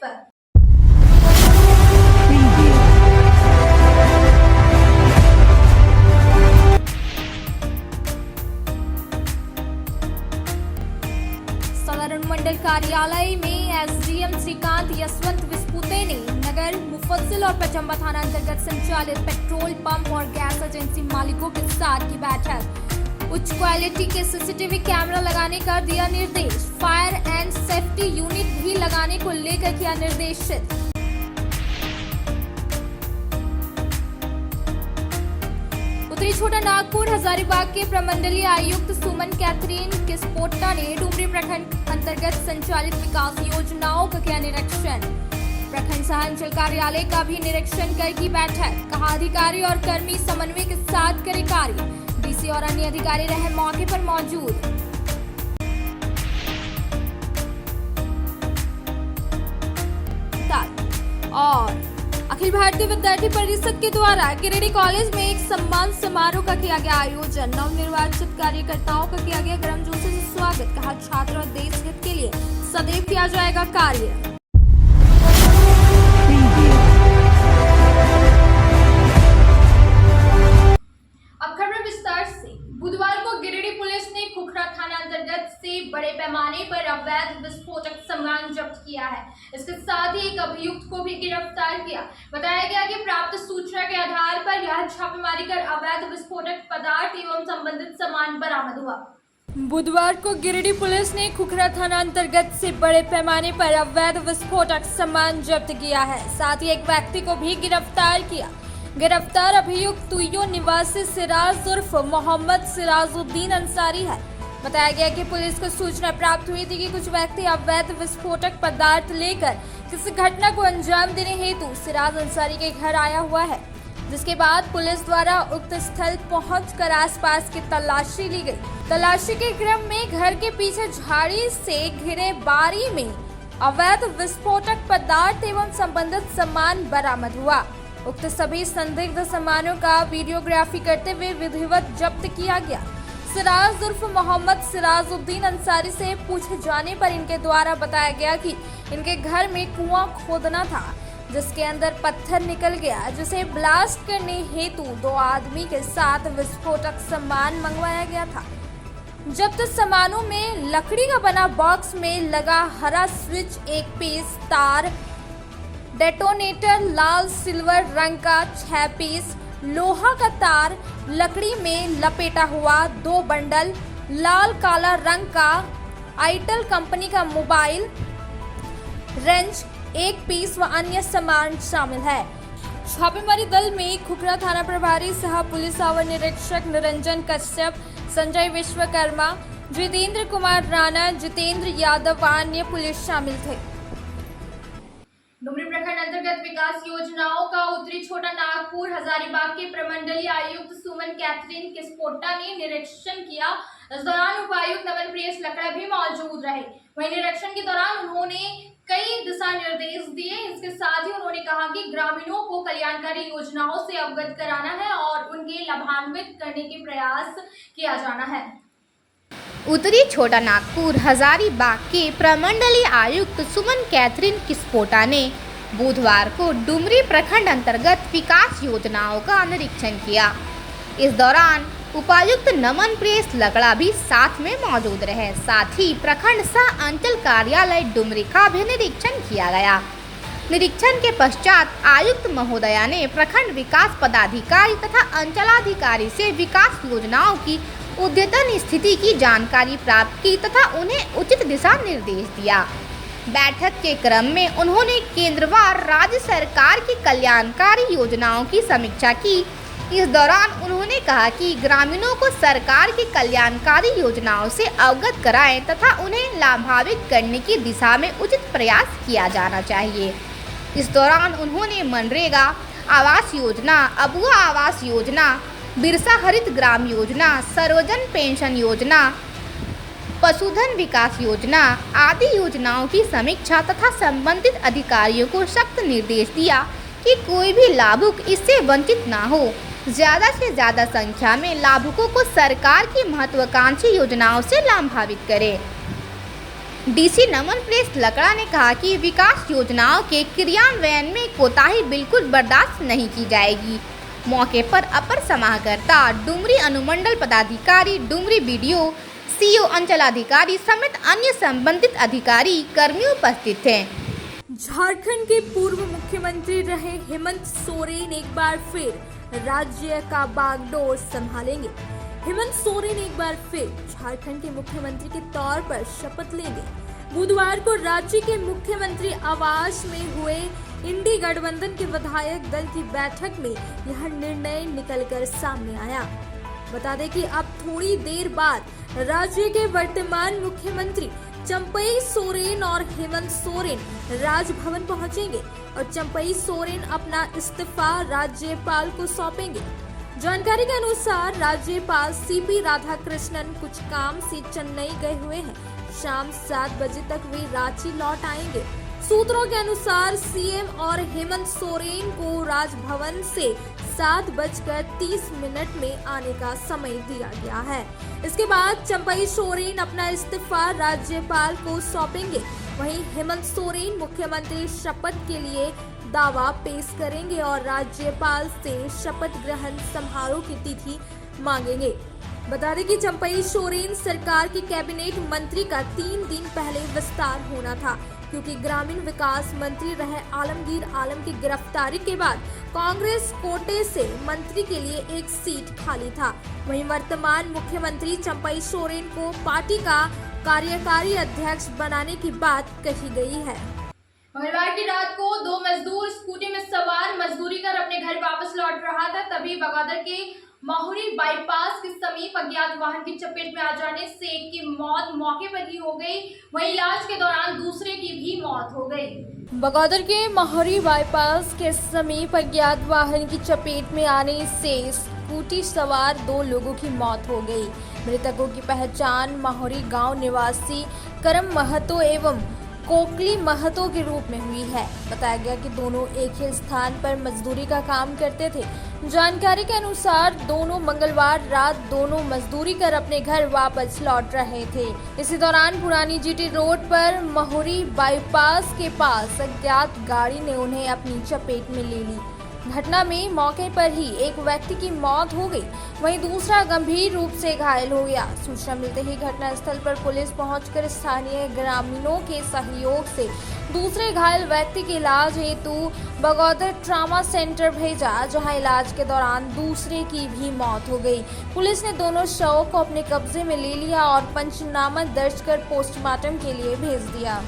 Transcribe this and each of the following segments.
पर। सदर अनुमंडल कार्यालय में एसडीएम श्रीकांत यशवंत विस्पुते ने नगर मुफस्सिल और पचम्बा थाना अंतर्गत संचालित पेट्रोल पंप और गैस एजेंसी मालिकों के साथ की बैठक। उच्च क्वालिटी के सीसीटीवी कैमरा लगाने का दिया निर्देश। फायर एंड सेफ्टी यूनिट भी लगाने को लेकर किया निर्देशित। उत्तरी छोटा नागपुर हजारीबाग के प्रमंडलीय आयुक्त सुमन कैथरीन किस्पोट्टा ने डुमरी प्रखंड अंतर्गत संचालित विकास योजनाओं का किया निरीक्षण। प्रखंड सह अंचल कार्यालय का भी निरीक्षण कर की बैठक। कहा अधिकारी और कर्मी समन्वय के साथ करे कार्य। डीसी और अन्य अधिकारी रहे मौके पर मौजूद। और अखिल भारतीय विद्यार्थी परिषद के द्वारा गिरिडीह कॉलेज में एक सम्मान समारोह का किया गया आयोजन। नवनिर्वाचित कार्यकर्ताओं का किया गया गर्मजोशी से स्वागत। कहा छात्र और देश हित के लिए सदैव किया जाएगा कार्य। अब खबर विस्तार से। बुधवार को गिरिडीह पुलिस ने खुखरा थाना अंतर्गत से बड़े पैमाने पर अवैध विस्फोटक सामान जब्त किया है। इसके साथ ही एक अभियुक्त को भी गिरफ्तार किया। बताया गया कि प्राप्त सूचना के आधार पर यह छापेमारी कर अवैध विस्फोटक पदार्थ एवं संबंधित सामान बरामद हुआ। बुधवार को गिरिडीह पुलिस ने खुखरा थाना अंतर्गत से बड़े पैमाने पर अवैध विस्फोटक सामान जब्त किया है। साथ ही एक व्यक्ति को भी गिरफ्तार किया। गिरफ्तार अभियुक्त तुइयो निवासी सिराज उर्फ मोहम्मद सिराजुद्दीन अंसारी है। बताया गया कि पुलिस को सूचना प्राप्त हुई थी कि कुछ व्यक्ति अवैध विस्फोटक पदार्थ लेकर किसी घटना को अंजाम देने हेतु सिराज अंसारी के घर आया हुआ है, जिसके बाद पुलिस द्वारा उक्त स्थल पहुंचकर आसपास की तलाशी ली गई। तलाशी के क्रम में घर के पीछे झाड़ी से घिरे बारी में अवैध विस्फोटक पदार्थ एवं संबंधित सामान बरामद हुआ। उक्त सभी संदिग्ध सामानों का वीडियोग्राफी करते हुए विधिवत जब्त किया गया। सिराज उर्फ मोहम्मद सिराजुद्दीन अंसारी से पूछे जाने पर इनके द्वारा बताया गया कि इनके घर में कुआं खोदना था, जिसके अंदर पत्थर निकल गया, जिसे ब्लास्ट करने हेतु 2 आदमी के साथ विस्फोटक सामान मंगवाया गया था। जब्त सामानों में लकड़ी का बना बॉक्स में लगा हरा स्विच 1 पीस, तार, डेटोनेटर लाल सिल्वर रंग का 6 पीस, लोहा का तार, लकड़ी में लपेटा हुआ 2 बंडल, लाल काला रंग का आइटल कंपनी का मोबाइल, रेंच 1 पीस व अन्य सामान शामिल है। छापेमारी दल में खुखरा थाना प्रभारी सह पुलिस अवर निरीक्षक निरंजन कश्यप, संजय विश्वकर्मा, जितेंद्र कुमार राणा, जितेंद्र यादव व अन्य पुलिस शामिल थे। डुमरी प्रखंड अंतर्गत विकास योजनाओं का उत्तरी छोटा नागपुर हजारीबाग के प्रमंडलीय आयुक्त सुमन कैथरीन किस्पोट्टा ने निरीक्षण किया। इस दौरान उपायुक्त नवन प्रियस लकड़ा भी मौजूद रहे। वहीं निरीक्षण के दौरान उन्होंने कई दिशा निर्देश दिए। इसके साथ ही उन्होंने कहा कि ग्रामीणों को कल्याणकारी योजनाओं से अवगत कराना है और उनके लाभान्वित करने के प्रयास किया जाना है। उत्तरी छोटा नागपुर हजारीबाग के प्रमंडलीय आयुक्त सुमन कैथरीन किस्पोट्टा ने बुधवार को डुमरी प्रखंड अंतर्गत विकास योजनाओं का निरीक्षण किया। इस दौरान उपायुक्त नमन प्रियस लकड़ा भी साथ में मौजूद रहे। साथ ही प्रखंड सह अंचल कार्यालय डुमरी का भी निरीक्षण किया गया। निरीक्षण के पश्चात आयुक्त महोदया ने प्रखंड विकास पदाधिकारी तथा अंचलाधिकारी से विकास योजनाओं की अद्यतन स्थिति की जानकारी प्राप्त की तथा उन्हें उचित दिशा निर्देश दिया। बैठक के क्रम में उन्होंने केंद्र व राज्य सरकार की कल्याणकारी योजनाओं की समीक्षा की। इस दौरान उन्होंने कहा कि ग्रामीणों को सरकार की कल्याणकारी योजनाओं से अवगत कराएं तथा उन्हें लाभान्वित करने की दिशा में उचित प्रयास किया जाना चाहिए। इस दौरान उन्होंने मनरेगा आवास योजना, अबुआ आवास योजना, बिरसा हरित ग्राम योजना, सर्वजन पेंशन योजना, पशुधन विकास योजना आदि योजनाओं की समीक्षा तथा संबंधित अधिकारियों को सख्त निर्देश दिया कि कोई भी लाभुक इससे वंचित ना हो। ज़्यादा से ज़्यादा संख्या में लाभुकों को सरकार की महत्वाकांक्षी योजनाओं से लाभान्वित करें। डीसी नमन प्रेस लकड़ा ने कहा कि विकास योजनाओं के क्रियान्वयन में कोताही बिल्कुल बर्दाश्त नहीं की जाएगी। मौके पर अपर समाहर्ता डुमरी अनुमंडल पदाधिकारी, डुमरी बीडीओ, सीओ, अंचलाधिकारी समेत अन्य संबंधित अधिकारी कर्मी उपस्थित थे। झारखंड के पूर्व मुख्यमंत्री रहे हेमंत सोरेन एक बार फिर राज्य का बागडोर संभालेंगे। हेमंत सोरेन एक बार फिर झारखंड के मुख्यमंत्री के तौर पर शपथ लेंगे। बुधवार को राज्य के मुख्यमंत्री आवास में हुए इंडी गठबंधन के विधायक दल की बैठक में यह निर्णय निकलकर सामने आया। बता दें कि अब थोड़ी देर बाद राज्य के वर्तमान मुख्यमंत्री चंपई सोरेन और हेमंत सोरेन राजभवन पहुंचेंगे और चंपई सोरेन अपना इस्तीफा राज्यपाल को सौंपेंगे। जानकारी के अनुसार राज्यपाल सीपी राधाकृष्णन कुछ काम से चेन्नई गए हुए हैं। शाम 7 बजे तक वे रांची लौट आएंगे। सूत्रों के अनुसार सीएम और हेमंत सोरेन को राजभवन से 7:30 में आने का समय दिया गया है। इसके बाद चंपई सोरेन अपना इस्तीफा राज्यपाल को सौंपेंगे। वहीं हेमंत सोरेन मुख्यमंत्री शपथ के लिए दावा पेश करेंगे और राज्यपाल से शपथ ग्रहण समारोह की तिथि मांगेंगे। बता दें कि चंपई सोरेन सरकार के कैबिनेट मंत्री का 3 दिन पहले विस्तार होना था, क्योंकि ग्रामीण विकास मंत्री रहे आलमगीर आलम की गिरफ्तारी के बाद कांग्रेस कोटे से मंत्री के लिए एक सीट खाली था। वहीं वर्तमान मुख्यमंत्री चंपई सोरेन को पार्टी का कार्यकारी अध्यक्ष बनाने की बात कही गई है। मंगलवार की रात को 2 मजदूर स्कूटी में सवार मजदूरी कर अपने घर वापस लौट रहा था, तभी बगोदर के माहुरी बाईपास के समीप अज्ञात वाहन की चपेट में आ जाने से एक की मौत मौके पर ही हो गई, वहीं इलाज के दौरान दूसरे की भी मौत हो गई। बगोदर के माहुरी बाईपास के समीप अज्ञात वाहन की चपेट में आने से स्कूटी सवार 2 लोगों की मौत हो गई। मृतकों की पहचान माहुरी गांव निवासी करम महतो एवं कोकली महतो के रूप में हुई है। बताया गया कि दोनों एक ही स्थान पर मजदूरी का काम करते थे। जानकारी के अनुसार दोनों मंगलवार रात दोनों मजदूरी कर अपने घर वापस लौट रहे थे। इसी दौरान पुरानी जीटी रोड पर माहुरी बाईपास के पास अज्ञात गाड़ी ने उन्हें अपनी चपेट में ले ली। घटना में मौके पर ही एक व्यक्ति की मौत हो गई, वहीं दूसरा गंभीर रूप से घायल हो गया। सूचना मिलते ही घटनास्थल पर पुलिस पहुंचकर स्थानीय ग्रामीणों के सहयोग से दूसरे घायल व्यक्ति के इलाज हेतु बगोदर ट्रामा सेंटर भेजा, जहां इलाज के दौरान दूसरे की भी मौत हो गई। पुलिस ने दोनों शवों को अपने कब्जे में ले लिया और पंचनामा दर्ज कर पोस्टमार्टम के लिए भेज दिया।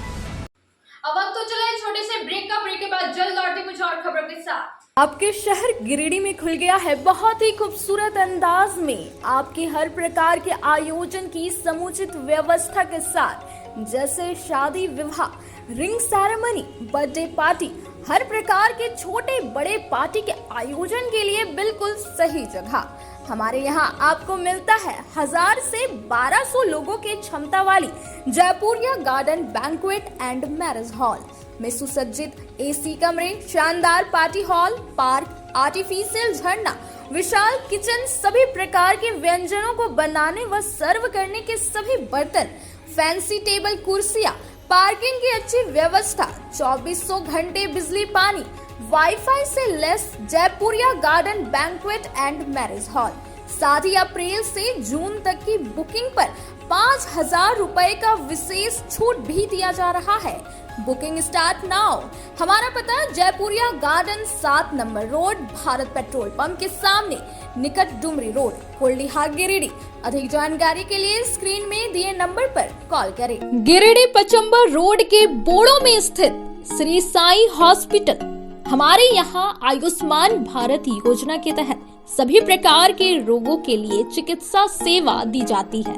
अब वक्त तो चला है छोटे से ब्रेक का। ब्रेक के बाद जल्द लौटते कुछ और खबरों के साथ। आपके शहर गिरिडीह में खुल गया है बहुत ही खूबसूरत अंदाज में आपके हर प्रकार के आयोजन की समुचित व्यवस्था के साथ, जैसे शादी, विवाह, रिंग सेरेमनी, बर्थडे पार्टी, हर प्रकार के छोटे बड़े पार्टी के आयोजन के लिए बिल्कुल सही जगह। हमारे यहाँ आपको मिलता है 1000 से 1200 लोगों के क्षमता वाली Jaipuria garden banquet and marriage hall में सुसज्जित एसी कमरे, शानदार पार्टी हॉल, पार्क, आर्टिफिशियल झरना, विशाल किचन, सभी प्रकार के व्यंजनों को बनाने व सर्व करने के सभी बर्तन, फैंसी टेबल कुर्सियां, पार्किंग की अच्छी व्यवस्था, 2400 घंटे बिजली पानी, वाईफाई से less Jaipuria garden banquet and marriage hall. साथ ही अप्रैल से जून तक की बुकिंग पर 5000 रुपए का विशेष छूट भी दिया जा रहा है। Booking start now. हमारा पता Jaipuria garden 7 number road, Bharat petrol pump के सामने, निकट डुमरी रोड, कोल्डिहा, गिरिडीह। अधिक जानकारी के लिए स्क्रीन में दिए नंबर पर कॉल करें। गिरिडीह पचंबर रोड के बोड़ो में स्थित श्री साई हॉस्पिटल। हमारे यहाँ आयुष्मान भारत योजना के तहत सभी प्रकार के रोगों के लिए चिकित्सा सेवा दी जाती है।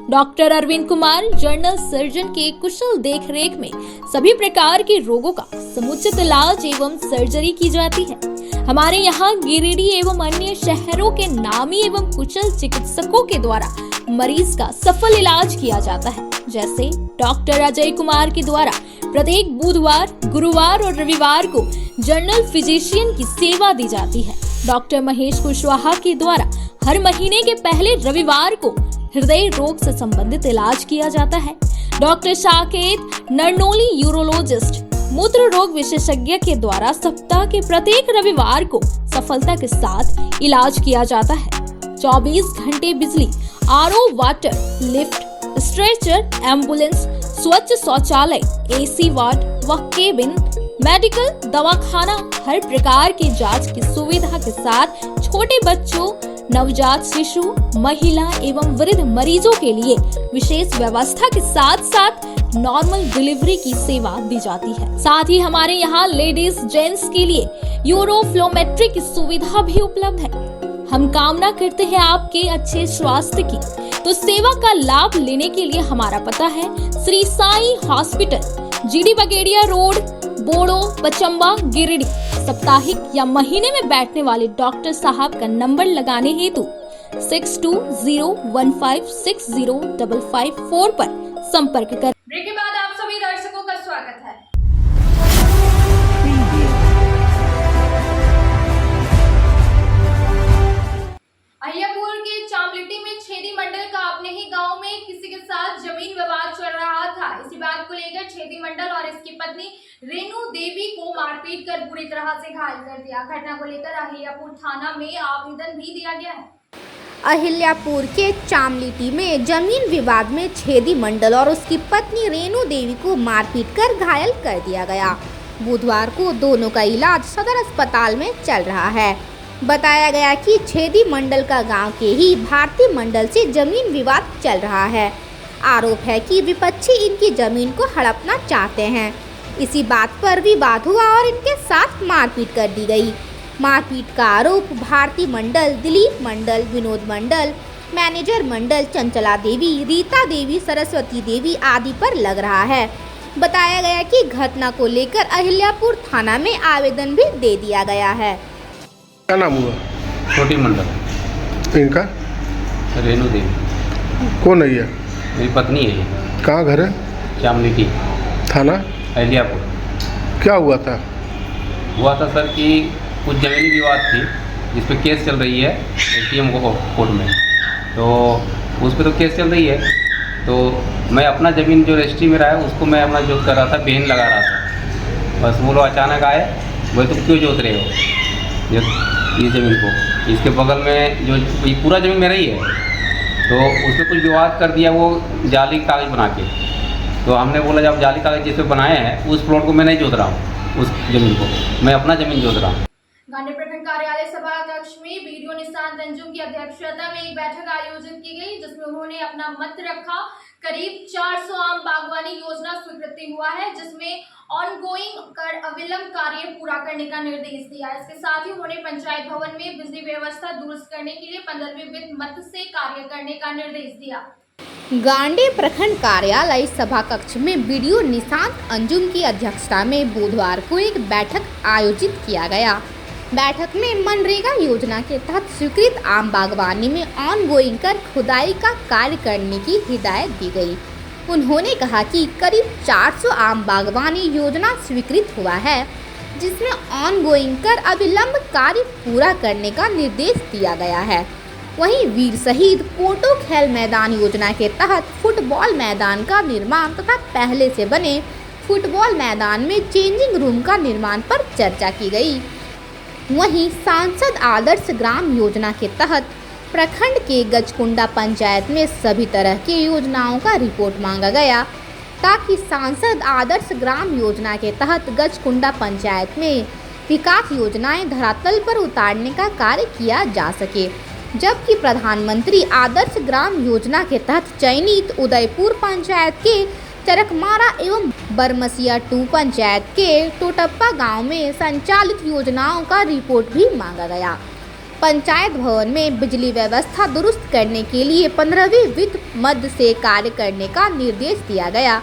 Doctor Arvind Kumar general surgeon के कुशल देखरेख में सभी प्रकार के रोगों का समुचित इलाज एवं सर्जरी की जाती है। हमारे यहाँ गिरिडीह एवं अन्य शहरों के नामी एवं कुशल चिकित्सकों के द्वारा मरीज का सफल इलाज किया जाता है। जैसे डॉक्टर अजय कुमार के द्वारा प्रत्येक बुधवार, गुरुवार और रविवार को जनरल फिजिशियन की सेवा दी जाती है। डॉक्टर महेश कुशवाहा के द्वारा हर महीने के पहले रविवार को हृदय रोग से संबंधित इलाज किया जाता है। डॉक्टर साकेत नरनोली यूरोलॉजिस्ट मूत्र रोग विशेषज्ञ के द्वारा सप्ताह के प्रत्येक रविवार को सफलता के साथ इलाज किया जाता है। 24 घंटे बिजली, RO water, lift, stretcher, ambulance, स्वच्छ शौचालय, एसी वार्ड व केबिन, मेडिकल, दवाखाना, हर प्रकार की जांच की सुविधा के साथ छोटे बच्चों, नवजात शिशु, महिला एवं वृद्ध मरीजों के लिए विशेष व्यवस्था के साथ साथ नॉर्मल डिलीवरी की सेवा दी जाती है। साथ ही हमारे यहाँ लेडीज जेंट्स के लिए यूरोफ्लोमेट्री की सुविधा भी उपलब्ध है। हम कामना करते हैं आपके अच्छे स्वास्थ्य की, तो सेवा का लाभ लेने के लिए हमारा पता है Shri Sai hospital, GD Bagedia road, Bodo, Pachamba, Giridih. साप्ताहिक या महीने में बैठने वाले डॉक्टर साहब का नंबर लगाने हेतु 6201560554 पर संपर्क कर। ब्रेक के बाद आप सभी दर्शकों का स्वागत है। अहियापुर के चामलिटी में छेदी मंडल का अपने ही गांव में किसी के साथ जमीन विवाद चल रहा था। इसी बात को लेकर छेदी मंडल और इसकी पत्नी रेणु देवी को मारपीट कर बुरी तरह से घायल कर दिया। घटना को लेकर अहियापुर थाना में आवेदन भी दिया गया है। अहिल्यापुर के चामलिटी में जमीन विवाद में छेदी मंडल और उसकी पत्नी रेणु देवी को मारपीट कर घायल कर दिया गया। बुधवार को दोनों का इलाज सदर अस्पताल में चल रहा है। बताया गया कि छेदी मंडल का गांव के ही भारतीय मंडल से जमीन विवाद चल रहा है। आरोप है कि विपक्षी इनकी जमीन को हड़पना चाहते हैं। इसी बात पर विवाद हुआ और इनके साथ मारपीट कर दी गई। मारपीट का आरोप भारती मंडल, दिलीप मंडल, विनोद मंडल, मैनेजर मंडल, चंचला देवी, रीता देवी, सरस्वती देवी आदि पर लग रहा है। बताया गया कि घटना को लेकर अहिल्यापुर थाना में आवेदन भी दे दिया गया है। क्या नाम हुआ? छोटी मंडल। इनका? रेणु देवी। कौन है ये? मेरी पत्नी है ये। कहाँ घर है? चामलिटी थाना? अहिल्यापुर। क्या हुआ था? हुआ था सर कि कुछ जमीनी विवाद थी जिस पे केस चल रही है एसडीएम कोर्ट में। तो उस पे तो केस चल रही है, तो मैं अपना ज़मीन जो रजिस्ट्री में रहा है उसको मैं अपना जोत कर रहा था, बेन लगा रहा था। बस वो लोग अचानक आए, बोले तुम क्यों जोत रहे हो ये ज़मीन को? इसके बगल में जो पूरा ज़मीन मेरा ही है, तो उसमें कुछ विवाद कर दिया वो जाली कागज़ बना के। तो हमने बोला जब जाली कागज़ जिस पे बनाए हैं उस प्लॉट को मैं नहीं जोत रहा हूँ, उस ज़मीन को मैं अपना ज़मीन जोत रहा हूँ। गांधी प्रखंड कार्यालय सभा कक्ष में वीडियो निशांत अंजुम की अध्यक्षता में एक बैठक आयोजित की गई, जिसमें उन्होंने अपना मत रखा। करीब 400 आम बागवानी योजना स्वीकृति हुआ है, जिसमें ऑनगोइंग कर अविलंब कार्य पूरा करने का निर्देश दिया। इसके साथ ही उन्होंने पंचायत भवन में बिजली व्यवस्था दुरुस्त करने के लिए 15वें वित्त मत से कार्य करने का निर्देश दिया। गांडी प्रखंड कार्यालय सभा कक्ष में वीडियो निशांत अंजुम की अध्यक्षता में बुधवार को एक बैठक आयोजित किया गया। बैठक में मनरेगा योजना के तहत स्वीकृत आम बागवानी में ऑनगोइंग कर खुदाई का कार्य करने की हिदायत दी गई। उन्होंने कहा कि करीब 400 आम बागवानी योजना स्वीकृत हुआ है, जिसमें ऑनगोइंग कर अविलंब कार्य पूरा करने का निर्देश दिया गया है। वहीं वीर शहीद पोटो खेल मैदान योजना के तहत फुटबॉल मैदान का निर्माण तथा पहले से बने फुटबॉल मैदान में चेंजिंग रूम का निर्माण पर चर्चा की गई। वहीं सांसद आदर्श ग्राम योजना के तहत प्रखंड के गजकुंडा पंचायत में सभी तरह की योजनाओं का रिपोर्ट मांगा गया, ताकि सांसद आदर्श ग्राम योजना के तहत गजकुंडा पंचायत में विकास योजनाएं धरातल पर उतारने का कार्य किया जा सके। जबकि प्रधानमंत्री आदर्श ग्राम योजना के तहत चयनित उदयपुर पंचायत के चरकमारा एवं बरमसिया 2 पंचायत के टोटप्पा गांव में संचालित योजनाओं का रिपोर्ट भी मांगा गया। पंचायत भवन में बिजली व्यवस्था दुरुस्त करने के लिए 15वें वित्त मद से कार्य करने का निर्देश दिया गया।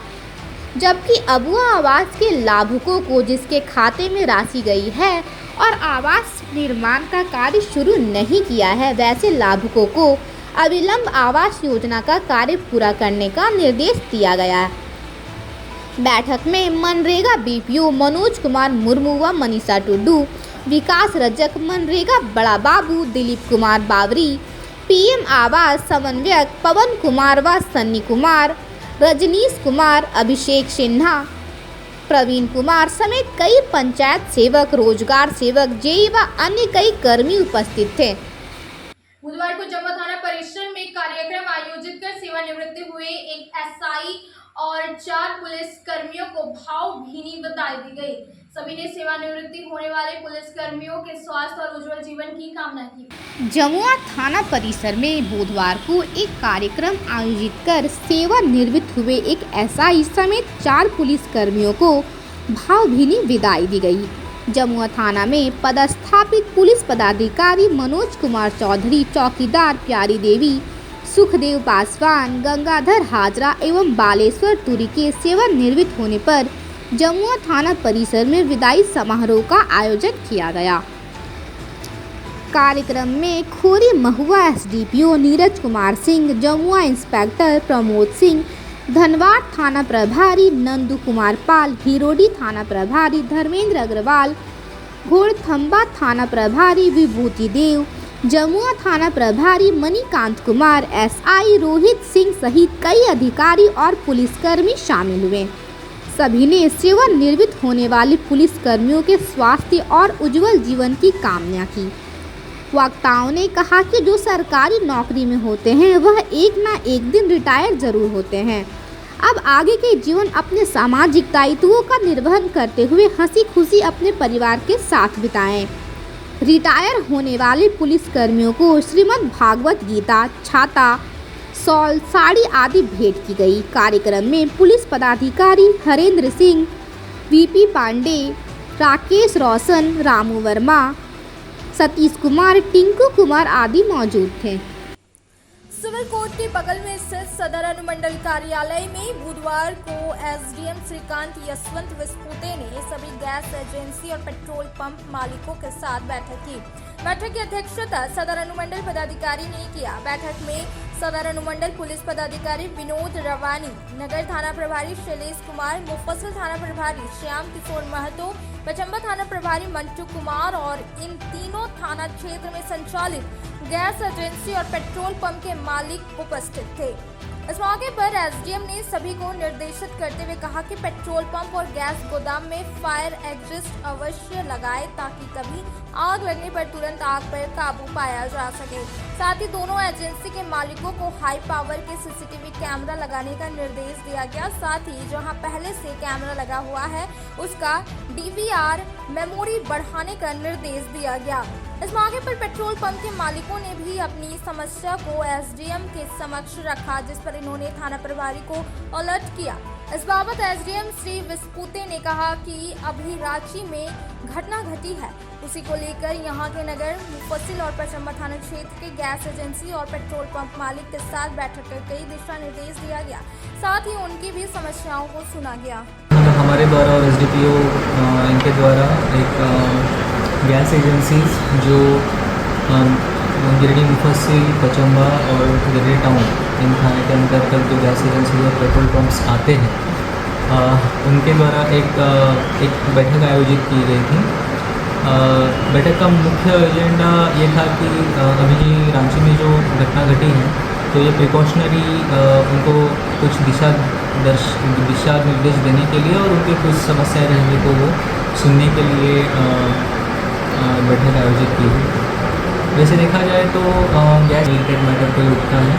जबकि अबुआ आवास के लाभुकों को जिसके खाते में राशि गई है और आवास निर्माण का कार्य शुरू नहीं किया है, वैसे लाभुकों को अविलंब आवास योजना का कार्य पूरा करने का निर्देश दिया गया। बैठक में मनरेगा बीपीओ मनोज कुमार मुर्मू व मनीषा टुडू, विकास रजक मनरेगा बड़ा बाबू दिलीप कुमार बावरी, पीएम आवास समन्वयक पवन कुमार व सन्नी कुमार, रजनीश कुमार, अभिषेक सिन्हा, प्रवीण कुमार समेत कई पंचायत सेवक, रोजगार सेवक, जेई व अन्य कई कर्मी उपस्थित थे। बुधवार को जमुआ थाना परिसर में कार्यक्रम आयोजित कर सेवानिवृत्त हुए एक एसआई और 4 पुलिस कर्मियों को भावभीनी बधाई दी गई। सभी ने सेवानिवृत्ति होने वाले पुलिस कर्मियों के स्वास्थ्य और उज्जवल जीवन की कामना की। जमुआ थाना परिसर में बुधवार को एक कार्यक्रम आयोजित कर सेवानिवृत्त हुए एक एसआई समेत 4 पुलिस कर्मियों को भावभीनी विदाई दी गई। जमुआ थाना में पदस्थापित पुलिस पदाधिकारी मनोज कुमार चौधरी, चौकीदार प्यारी देवी, सुखदेव पासवान, गंगाधर हाजरा एवं बालेश्वर तुरी के सेवानिवृत्त होने पर जमुआ थाना परिसर में विदाई समारोह का आयोजन किया गया। कार्यक्रम में खोरी महुआ एसडीपीओ नीरज कुमार सिंह, जमुआ इंस्पेक्टर प्रमोद सिंह, धनवाड़ थाना प्रभारी नंदू कुमार पाल, हिरोडी थाना प्रभारी धर्मेंद्र अग्रवाल, घोड़थंबा थाना प्रभारी विभूति देव, जमुआ थाना प्रभारी मणिकांत कुमार, एसआई रोहित सिंह सहित कई अधिकारी और पुलिसकर्मी शामिल हुए। सभी ने सेवानिवृत्त होने वाले पुलिस कर्मियों के स्वास्थ्य और उज्जवल जीवन की कामना की। वक्ताओं ने कहा कि जो सरकारी नौकरी में होते हैं वह एक ना एक दिन रिटायर जरूर होते हैं। अब आगे के जीवन अपने सामाजिक दायित्वों का निर्वहन करते हुए हंसी खुशी अपने परिवार के साथ बिताएं। रिटायर होने वाले पुलिस कर्मियों को श्रीमद् भागवत गीता, छाता, शॉल, साड़ी आदि भेंट की गई। कार्यक्रम में पुलिस पदाधिकारी हरेंद्र सिंह, वीपी पांडे, राकेश रोशन, रामू वर्मा, सतीश कुमार, टिंकू कुमार आदि मौजूद थे। सिविल कोर्ट के बगल में स्थित सदर अनुमंडल कार्यालय में बुधवार को एसडीएम श्रीकांत यशवंत विस्पुते ने सभी गैस एजेंसी और पेट्रोल पंप मालिकों के साथ बैठक की। बैठक की अध्यक्षता सदर अनुमंडल पदाधिकारी ने किया। बैठक में सदर अनुमंडल पुलिस पदाधिकारी विनोद रवानी, नगर थाना प्रभारी शैलेश कुमार, मुफस्सिल थाना प्रभारी श्याम किशोर महतो, पचम्बा थाना प्रभारी मंटू कुमार और इन तीनों थाना क्षेत्र में संचालित गैस एजेंसी और पेट्रोल पंप के मालिक उपस्थित थे। इस मौके पर एसडीएम ने सभी को निर्देशित करते हुए कहा कि पेट्रोल पंप और गैस गोदाम में फायर एग्जिस्ट अवश्य लगाए ताकि कभी आग लगने पर तुरंत आग पर काबू पाया जा सके। साथ ही दोनों एजेंसी के मालिकों को हाई पावर के सीसीटीवी कैमरा लगाने का निर्देश दिया गया। साथ ही जहां पहले से कैमरा लगा हुआ है उसका डीवीआर मेमोरी बढ़ाने का निर्देश दिया गया। इस मौके पर पेट्रोल पंप के मालिकों ने भी अपनी समस्या को एसडीएम के समक्ष रखा, जिस पर इन्होंने थाना प्रभारी को अलर्ट किया। इस बाबत एसडीएम श्री विस्पुते ने कहा कि अभी रांची में घटना घटी है, उसी को लेकर यहां के नगर, मुफस्सिल और पचम्बा थाना क्षेत्र के गैस एजेंसी और पेट्रोल पंप मालिक के साथ बैठक कर कई दिशा निर्देश दिया गया। साथ ही उनकी भी समस्याओं को सुना गया। हमारे द्वारा और एसडीपीओ इनके द्वारा एक गैस एजेंसीज जो गिरिडीह, मुफस्सिल, पचम्बा और गिरिडीह टाउन इन थाने के अंतर्गत जो गैस एजेंसी और पेट्रोल पंप्स आते हैं उनके द्वारा एक बैठक आयोजित की गई थी। बैठक का मुख्य एजेंडा ये था कि अभी रांची में जो घटना घटी है तो ये प्रिकॉशनरी उनको कुछ दिशा निर्देश देने के लिए और उनके कुछ समस्याएं रहेंगी तो वो सुनने के लिए बैठक आयोजित की है। वैसे देखा जाए तो गैस रिलेटेड मैटर कोई उठता है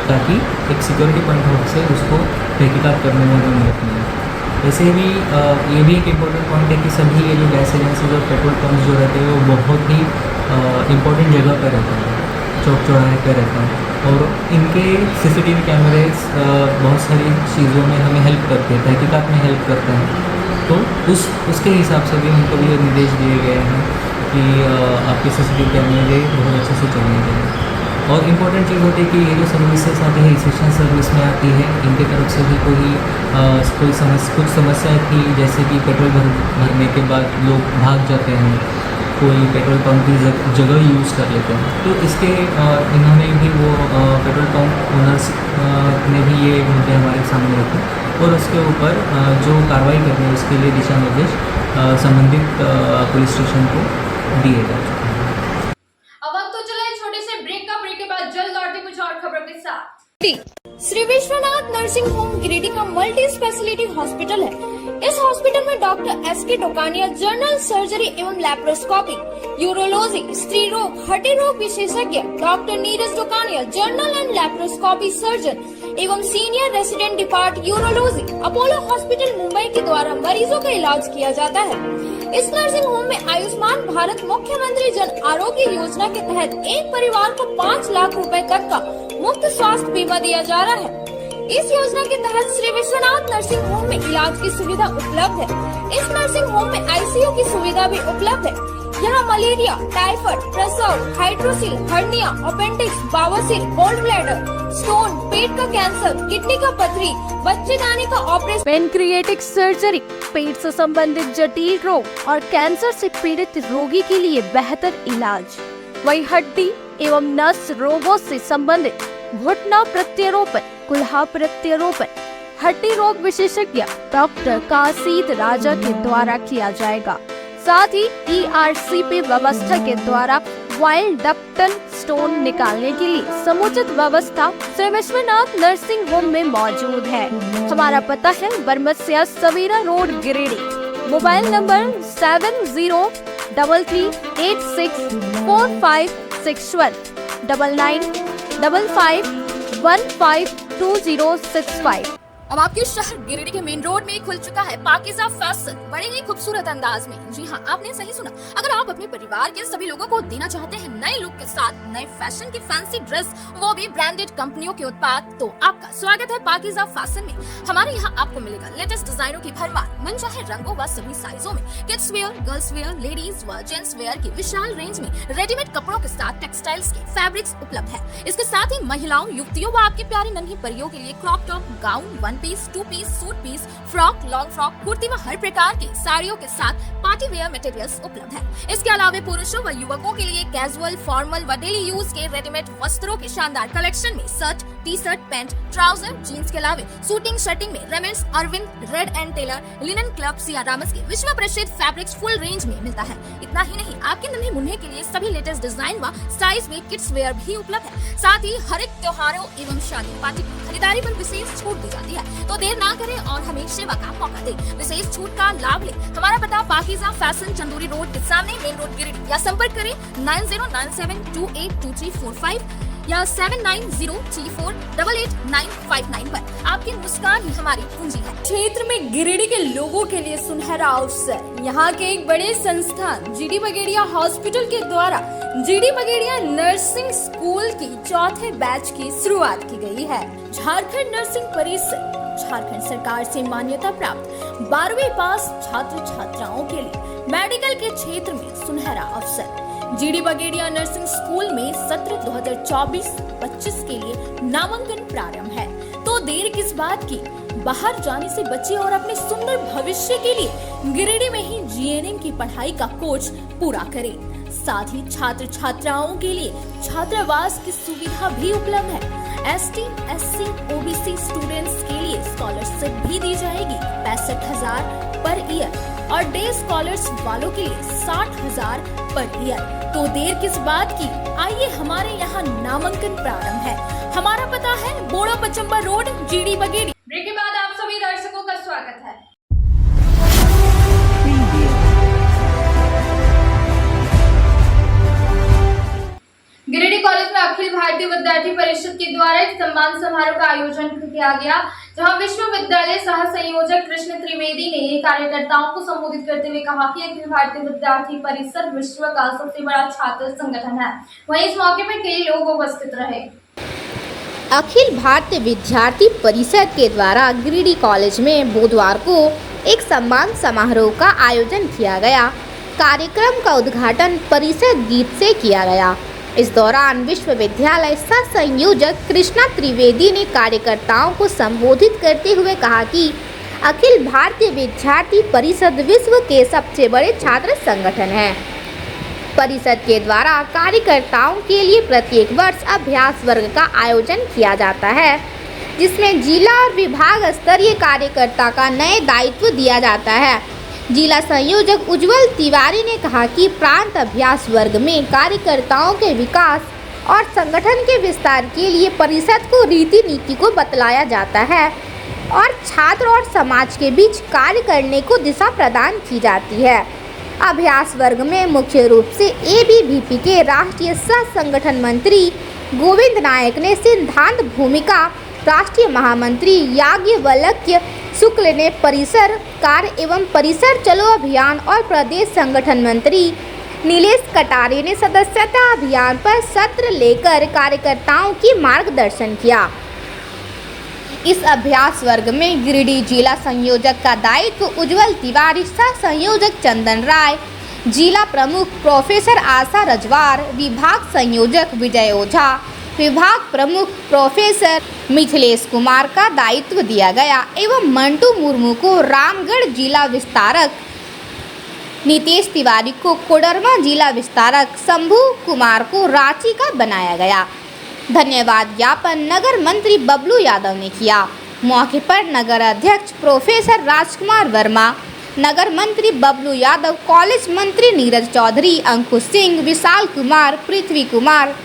ताकि एक सिक्योरिटी पॉइंट ऑफ से उसको तहकीकात करने में भी मदद मिले। वैसे ही ये भी एक इम्पोर्टेंट पॉइंट है कि सभी ये जो गैस एजेंसीज और पेट्रोल पंप्स जो रहते हैं वो बहुत ही इम्पोर्टेंट जगह पर रहते हैं, चौक चौराहे पर रहता है और इनके सीसीटीवी कैमरेज बहुत सारी चीज़ों में हमें हेल्प करते हैं, तहकीकात में हेल्प करते हैं। तो उसके हिसाब से भी उनको भी निर्देश दिए गए हैं कि आपके सीसीटीवी कैमरे बहुत अच्छे से चलने चाहिए। और इम्पोर्टेंट चीज़ होती है कि ये जो सर्विसेज आती है स्टेशन सर्विस में आती है, इनके तरफ से भी कुछ समस्या थी, जैसे कि पेट्रोल भरने के बाद लोग भाग जाते हैं, कोई पेट्रोल पंप की जगह यूज़ कर लेते हैं। तो इसके इन्होंने भी वो पेट्रोल पंप ओनर्स ने भी ये मुद्दे हमारे सामने रखे और उसके ऊपर जो कार्रवाई करनी है उसके लिए दिशा निर्देश संबंधित पुलिस स्टेशन को दिए जा चुके हैं। अब वक्त तो चला है छोटे से ब्रेक का। ब्रेक के बाद जल्द लौटते कुछ और खबरों के साथ। गिरिडीह। श्री विश्वनाथ नर्सिंग होम गिरिडीह का मल्टी स्पेशलिटी हॉस्पिटल है। इस हॉस्पिटल में doctor SK. Tokaniya general surgery एवं लैप्रोस्कोपी, यूरोलॉजी, स्त्री रोग, हड्डी रोग विशेषज्ञ, doctor Neeraj Tokaniya general and laparoscopy surgeon एवं senior resident depart urology, Apollo hospital Mumbai के द्वारा मरीजों का इलाज किया जाता है। इस नर्सिंग होम में आयुष्मान भारत मुख्यमंत्री जन आरोग्य योजना के तहत एक परिवार को 5 लाख रुपए तक का मुफ्त स्वास्थ्य बीमा दिया जा रहा है। इस योजना के तहत श्री विश्वनाथ नर्सिंग होम में इलाज की सुविधा उपलब्ध है। इस नर्सिंग होम में आईसीयू की सुविधा भी उपलब्ध है। यहाँ मलेरिया, टाइफाइड, प्रसव, हाइड्रोसिल, हर्निया, अपेंडिक्स, बवासीर, गोल्ड ब्लैडर, स्टोन, पेट का कैंसर, किडनी का पथरी, बच्चेदानी का ऑपरेशन, पेनक्रिएटिक सर्जरी, पेट से संबंधित जटिल रोग और कैंसर से पीड़ित रोगी के लिए बेहतर इलाज। वही हड्डी एवं नस रोगों से संबंधित घुटना प्रत्यारोपण, कुल्हा प्रत्यारोपण, हड्डी रोग विशेषज्ञ डॉक्टर काशीद राजा के द्वारा किया जाएगा। साथ ही ERCP व्यवस्था के द्वारा वाइल्ड डक्टल स्टोन निकालने के लिए समुचित व्यवस्था श्री विश्वनाथ नर्सिंग होम में मौजूद है। हमारा पता है Baramsia Savera road Giridih. Mobile number 7033864561 9955152065। अब आपके शहर गिरिडीह के मेन रोड में खुल चुका है पाकिज़ा फैशन, बड़े ही खूबसूरत अंदाज में। जी हाँ, आपने सही सुना। अगर आप अपने परिवार के सभी लोगों को देना चाहते हैं नए लुक के साथ नए फैशन की फैंसी ड्रेस, वो भी ब्रांडेड कंपनियों के उत्पाद, तो आपका स्वागत है पाकिज़ा फैशन में। हमारे यहाँ आपको मिलेगा लेटेस्ट डिजाइनों की भरमार, मनचाहे रंगों व सभी साइजों में, kids wear, girls wear, ladies व जेंट्स वेयर की विशाल रेंज में रेडीमेड कपड़ों के साथ टेक्सटाइल्स के फैब्रिक्स उपलब्ध है। इसके साथ ही महिलाओं, युवतियों व आपकी प्यारी नन्ही परियों के लिए crop top, gown, 1 piece, 2 piece, suit piece, frock, long frock, kurti व हर प्रकार के साड़ियों के साथ पार्टी वेयर मटेरियल्स उपलब्ध है। इसके अलावा पुरुषों व युवकों के लिए कैजुअल, फॉर्मल व डेली यूज के रेडीमेड वस्त्रों के शानदार कलेक्शन में shirt, T shirt, pant, trouser, jeans के अलावा शूटिंग शर्टिंग में Raymonds, Arvind, Red and Taylor, Linen Club, Siyarams के विश्व प्रसिद्ध फैब्रिक्स फुल रेंज में मिलता है। इतना ही नहीं, आपके नन्हे मुन्ने के लिए सभी लेटेस्ट डिजाइन व साइज में किड्स वेयर भी उपलब्ध है। साथ ही हर एक त्योहारों एवं शादी पार्टी की खरीदारी पर विशेष छूट दी जाती है। तो देर ना करें और हमें सेवा का मौका दें, विशेष छूट का लाभ लें। हमारा पता पाकिज़ा फैशन, चंदूरी रोड के सामने, मेन रोड गिरिडीह, या संपर्क करें 9097282345 या 7903488959 पर। आपकी मुस्कान ही हमारी पूंजी है। क्षेत्र में गिरिडीह के लोगों के लिए सुनहरा अवसर। यहाँ के एक बड़े संस्थान GD बगेड़िया हॉस्पिटल के द्वारा GD बगेड़िया नर्सिंग स्कूल की 4थे बैच की शुरुआत की गई है। झारखंड नर्सिंग परिषद झारखंड सरकार से मान्यता प्राप्त 12वीं पास छात्र छात्राओं के लिए मेडिकल के क्षेत्र में सुनहरा अवसर। GD बगेड़िया नर्सिंग स्कूल में सत्र 2024-25 के लिए नामांकन प्रारंभ है। तो देर किस बात की, बाहर जाने से बचिए और अपने सुंदर भविष्य के लिए गिरिडीह में ही GNM की पढ़ाई का कोर्स पूरा करें। साथ ही छात्र छात्राओं के लिए छात्रावास की सुविधा भी उपलब्ध है। ST, SC, OBC स्टूडेंट्स के लिए स्कॉलरशिप भी दी जाएगी 65,000 पर ईयर और डे स्कॉलर्स वालों के लिए 60,000 पर ईयर। तो देर किस बात की, आइए हमारे यहाँ नामांकन प्रारंभ है। हमारा पता है बोड़ा पचम्बा रोड, GD बगेड़िया। ब्रेक के बाद आप सभी दर्शकों का स्वागत है। गिरिडीह कॉलेज में अखिल भारतीय विद्यार्थी परिषद के द्वारा एक सम्मान समारोह का आयोजन किया गया, जहां विश्वविद्यालय सह संयोजक कृष्ण त्रिवेदी ने कार्यकर्ताओं को संबोधित करते हुए कहा कि अखिल भारतीय विद्यार्थी परिषद विश्व का सबसे बड़ा छात्र संगठन है। वहीं इस मौके पर कई लोग उपस्थित रहे। अखिल भारतीय विद्यार्थी परिषद के द्वारा गिरिडीह कॉलेज में बुधवार को एक सम्मान समारोह का आयोजन किया गया। कार्यक्रम का उद्घाटन परिषद गीत से किया गया। इस दौरान विश्वविद्यालय सह संयोजक कृष्णा त्रिवेदी ने कार्यकर्ताओं को संबोधित करते हुए कहा कि अखिल भारतीय विद्यार्थी परिषद विश्व के सबसे बड़े छात्र संगठन है। परिषद के द्वारा कार्यकर्ताओं के लिए प्रत्येक वर्ष अभ्यास वर्ग का आयोजन किया जाता है, जिसमें जिला और विभाग स्तरीय कार्यकर्ता का नए दायित्व दिया जाता है। जिला संयोजक उज्जवल तिवारी ने कहा कि प्रांत अभ्यास वर्ग में कार्यकर्ताओं के विकास और संगठन के विस्तार के लिए परिषद को रीति नीति को बतलाया जाता है और छात्र और समाज के बीच कार्य करने को दिशा प्रदान की जाती है। अभ्यास वर्ग में मुख्य रूप से एबीवीपी के राष्ट्रीय सह संगठन मंत्री गोविंद नायक ने सिद्धांत भूमिका, राष्ट्रीय महामंत्री याज्ञवल्क्य शुक्ल ने परिसर कार्य एवं परिसर चलो अभियान और प्रदेश संगठन मंत्री नीलेश कटारे ने सदस्यता अभियान पर सत्र लेकर कार्यकर्ताओं की मार्गदर्शन किया। इस अभ्यास वर्ग में गिरिडीह जिला संयोजक का दायित्व उज्जवल तिवारी, सह संयोजक चंदन राय, जिला प्रमुख प्रोफेसर आशा रजवार, विभाग संयोजक विजय ओझा, विभाग प्रमुख प्रोफेसर मिथिलेश कुमार का दायित्व दिया गया एवं मंटू मुर्मू को रामगढ़ जिला विस्तारक, नितेश तिवारी को कोडरमा जिला विस्तारक, शंभू कुमार को रांची का बनाया गया। धन्यवाद ज्ञापन नगर मंत्री बबलू यादव ने किया। मौके पर नगर अध्यक्ष प्रोफेसर राजकुमार वर्मा, नगर मंत्री बबलू यादव, कॉलेज मंत्री नीरज चौधरी, अंकुश सिंह, विशाल कुमार, पृथ्वी कुमार,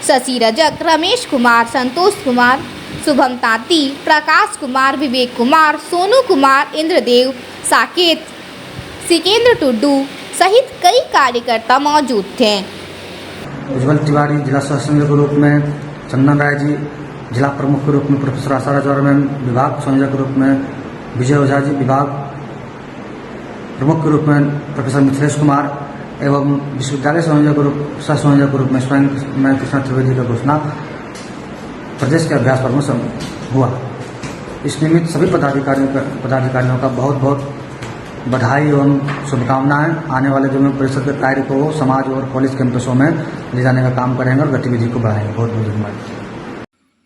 शशि रजक, रमेश कुमार, संतोष कुमार, शुभम तांती, प्रकाश कुमार, विवेक कुमार, सोनू कुमार, इंद्रदेव, साकेत, सिकेंद्र टुड्डू सहित कई कार्यकर्ता मौजूद थे। उज्जवल तिवारी जिला सह संयोजक के रूप में, चंदन राय जी जिला प्रमुख के रूप में, प्रोफेसर आशा रजवार मैम विभाग संयोजक के रूप में, विजय ओझा जी विभाग प्रमुख के रूप में, प्रोफेसर मिथिलेश कुमार एवं विश्वविद्यालय संयोजक के रूप सह संयोजक के रूप में स्वयं मैं कृष्णा त्रिवेदी का घोषणा प्रदेश के अभ्यास वर्ग में हुआ। इस निमित्त सभी पदाधिकारियों का बहुत बहुत बधाई एवं शुभकामनाएं। आने वाले दिनों में परिषद के कार्य को समाज और कॉलेज कैंपसों में ले जाने का काम करेंगे और गतिविधि को बढ़ाएंगे। बहुत बहुत धन्यवाद।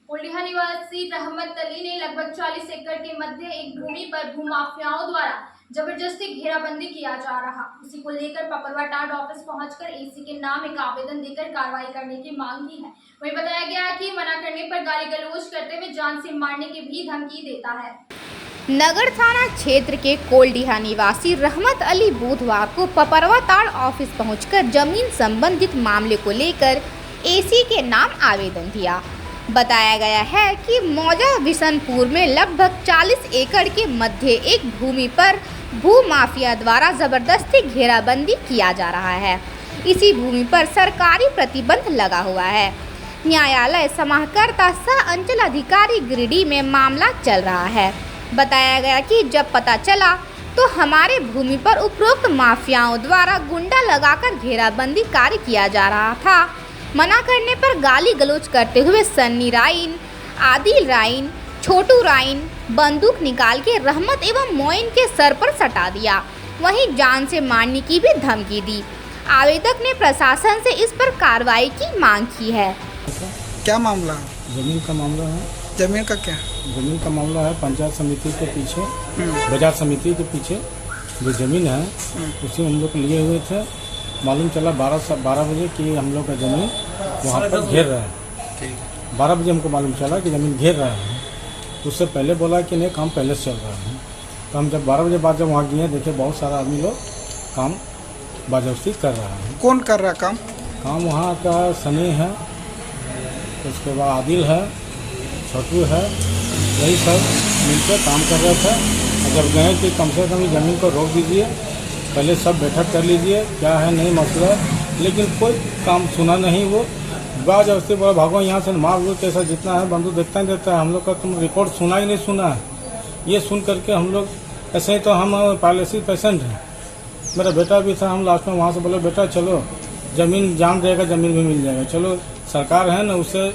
कोल्डिहा निवासी रहमत अली ने लगभग 40 एकड़ के मध्य एक भूमि पर भूमाफियाओं द्वारा जबरदस्ती घेराबंदी किया जा रहा, उसी को लेकर पपरवाटांड ऑफिस पहुंचकर एसी के नाम एक आवेदन देकर कार्रवाई करने की मांग की है। वहीं बताया गया कि मना करने पर गाली गलौज करते हुए जान से मारने की भी धमकी देता है। नगर थाना क्षेत्र के कोल्डिहा निवासी रहमत अली बुधवार को पपरवाटांड ऑफिस पहुंचकर जमीन संबंधित मामले को लेकर एसी के नाम आवेदन दिया। बताया गया है कि मौजा बिशनपुर में लगभग 40 एकड़ के मध्य एक भूमि पर भू माफिया द्वारा जबरदस्ती घेराबंदी किया जा रहा है। इसी भूमि पर सरकारी प्रतिबंध लगा हुआ है। न्यायालय समाहर्ता सह अंचल अधिकारी गिरिडीह में मामला चल रहा है। बताया गया कि जब पता चला तो हमारे भूमि पर उपरोक्त माफियाओं द्वारा गुंडा लगाकर घेराबंदी कार्य किया जा रहा था। मना करने पर गाली गलौज करते हुए सन्नी राइन, आदिल राइन, छोटू राइन बंदूक निकाल के रहमत एवं मोइन के सर पर सटा दिया। वहीं जान से मारने की भी धमकी दी। आवेदक ने प्रशासन से इस पर कार्रवाई की मांग की है। क्या मामला है? जमीन का मामला है। जमीन का क्या? जमीन का मामला है पंचायत समिति के पीछे, बाजार समिति के पीछे जो जमीन है उसी हम लोग लिए हुए थे। मालूम चला 12 बजे कि हम लोग का जमीन वहाँ पर घेर रहा है। 12 बजे हमको मालूम चला कि ज़मीन घेर रहा है। उससे पहले बोला कि नहीं काम पहले से चल रहा है। तो हम जब 12 बजे बाद जब वहाँ गए देखे बहुत सारा आदमी लोग काम बाजबस्ती कर रहा है। कौन कर रहा है काम? काम वहाँ का सनी है, उसके बाद आदिल है, छोटू है, यही सब मिलकर काम कर रहे थे। और जब गए कि कम से कम ज़मीन को रोक दीजिए, पहले सब बैठक कर लीजिए क्या है नहीं मसला है, लेकिन कोई काम सुना नहीं। वो बाजबस्ती बोला भागो यहाँ से, मार लो कैसा जितना है बंदूक देखता ही देता है। हम लोग का तुम रिकॉर्ड सुना ही नहीं सुना है। ये सुन करके हम लोग ऐसे ही तो हम पैरालिसिस पेशेंट हैं। मेरा बेटा भी था, हम लास्ट में वहाँ से बोले बेटा चलो ज़मीन जान रहेगा, ज़मीन भी मिल जाएगा, चलो सरकार है ना उससे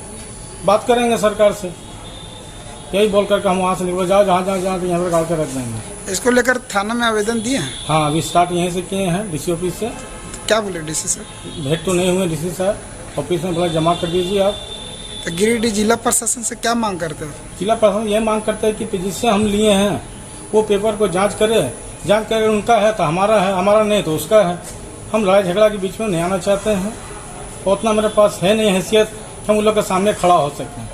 बात करेंगे सरकार से। यही बोल करके हम वहाँ से निकल जाओ जहाँ यहाँ पर गाड़ के रख देंगे। इसको लेकर थाना में आवेदन दिए हैं? हाँ अभी स्टार्ट यहीं से किए हैं डीसी ऑफिस से। क्या बोले डीसी सर? भेंट तो नहीं हुए डीसी साहब, ऑफिस में बोला जमा कर दीजिए आप। तो गिरिडीह जिला प्रशासन से क्या मांग करते हो? जिला प्रशासन ये मांग करते हैं कि जिससे हम लिए हैं वो पेपर को जांच करे उनका है तो हमारा है, हमारा नहीं तो उसका है। हम लड़ाई झगड़ा के बीच में नहीं आना चाहते हैं। उतना मेरे पास है नहीं हैसियत हम उन लोग के सामने खड़ा हो सकते हैं।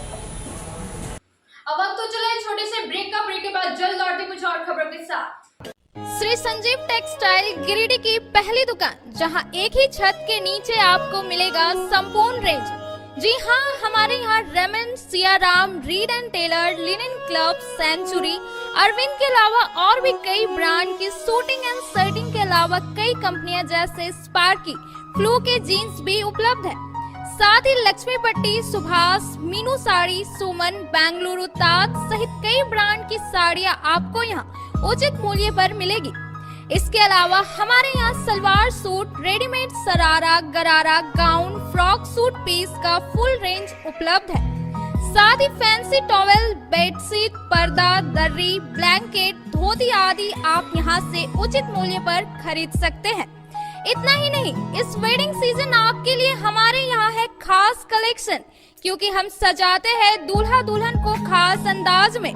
अब वक्त तो चला है छोटे से ब्रेक का। ब्रेक के बाद जल्द लौटे कुछ और खबरों के साथ। श्री संजीव टेक्सटाइल गिरिडीह की पहली दुकान, जहां एक ही छत के नीचे आपको मिलेगा संपूर्ण रेंज। जी हाँ, हमारे यहाँ Raymond, Siyaram, Reid and Taylor, Linen Club, Century, Arvind के अलावा और भी कई ब्रांड की सूटिंग एंड शर्टिंग के अलावा कई कंपनियां जैसे स्पार्की, फ्लू के जीन्स भी उपलब्ध है। साथ ही लक्ष्मी पट्टी, सुभाष, मीनू साड़ी, सुमन, बेंगलुरु ताज सहित कई ब्रांड की साड़ियां आपको यहाँ उचित मूल्य पर मिलेगी। इसके अलावा हमारे यहाँ सलवार सूट, रेडीमेड सरारा, गरारा, गाउन, फ्रॉक सूट पीस का फुल रेंज उपलब्ध है। साथ ही फैंसी टॉवेल, बेडशीट, पर्दा, दर्री, ब्लैंकेट, धोती आदि आप यहाँ से उचित मूल्य पर खरीद सकते हैं। इतना ही नहीं, इस वेडिंग सीजन आपके लिए हमारे यहाँ है खास कलेक्शन, क्योंकि हम सजाते हैं दूल्हा दुल्हन को खास अंदाज में।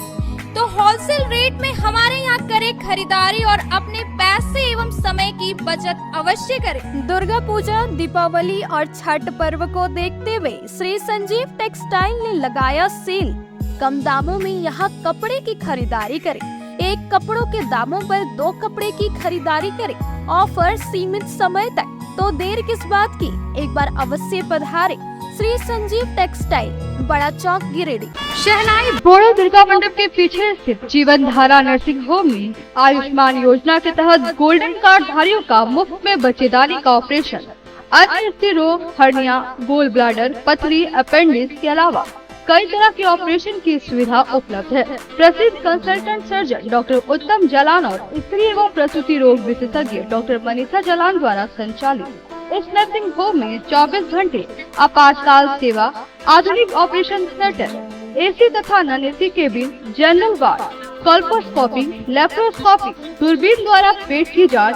तो होलसेल रेट में हमारे यहाँ करें खरीदारी और अपने पैसे एवं समय की बचत अवश्य करें। दुर्गा पूजा, दीपावली और छठ पर्व को देखते हुए श्री संजीव टेक्सटाइल ने लगाया सेल। कम दामों में यहाँ कपड़े की खरीदारी करें। एक कपड़ों के दामों पर 2 कपड़े की खरीदारी करें। ऑफर सीमित समय तक, तो देर किस बात की, एक बार अवश्य पधारें। श्री संजीव टेक्सटाइल, बड़ा चौक, गिरिडीह। शहनाई बोड़ो दुर्गा मंडप के पीछे स्थित जीवन धारा नर्सिंग होम में आयुष्मान योजना के तहत गोल्डन कार्ड धारियों का मुफ्त में बच्चेदानी का ऑपरेशन, अन्य रोग, हर्निया, गोल ब्लैडर, पथरी, अपेंडिक्स के अलावा कई तरह के ऑपरेशन की सुविधा उपलब्ध है। प्रसिद्ध कंसल्टेंट सर्जन डॉक्टर उत्तम जलान और स्त्री एवं प्रसूति रोग विशेषज्ञ डॉक्टर मनीषा जलान द्वारा संचालित इस नर्सिंग होम में 24 घंटे आपातकाल सेवा, आधुनिक ऑपरेशन थिएटर, एसी तथा non AC cabin, general ward, colposcopy, laparoscopy, दूरबीन द्वारा पेट की जांच,